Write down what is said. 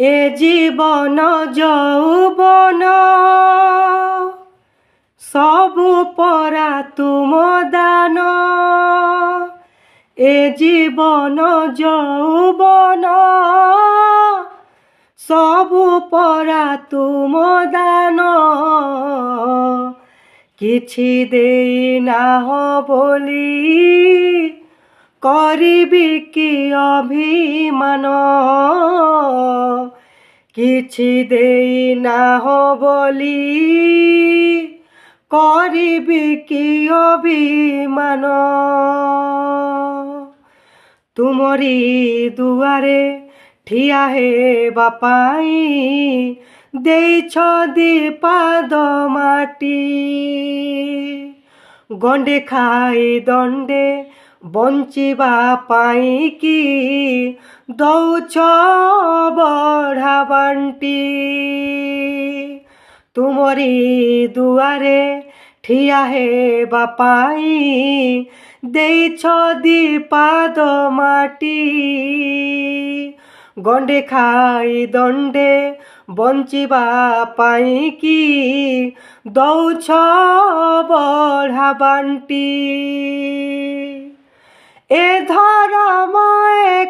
এ জীবন যৌবন সবু পরা তুম দান। এ জীবন যৌবন সবু পরা তুম দান। କିଛି ଦେଇ ନାହ ବୋଲି କରିବି କି ଅଭିମାନ। କିଛି ଦେଇ ନାହ ବୋଲି କରିବି କି ଅଭିମାନ। ତୁମରି ଦୁଆରେ ଠିଆ ହେବା ପାଇଁ ଦେଇଛ ଦିପାଦ ମାଟି। ଗଣ୍ଡେ ଖାଇ ଦଣ୍ଡେ ବଞ୍ଚିବା ପାଇଁ କି ଦଉଛ ବଢ଼ା ବାଣ୍ଟି। ତୁମରି ଦୁଆରେ ଠିଆ ହେବା ପାଇଁ ଦେଇଛ ଦିପାଦ ମାଟି। ଗଣ୍ଡେ ଖାଇ ଦଣ୍ଡେ ବଞ୍ଚିବା ପାଇଁ କି ଦଉଛ ବଢ଼ା ବାଣ୍ଟି। ଏ ଧର୍ମ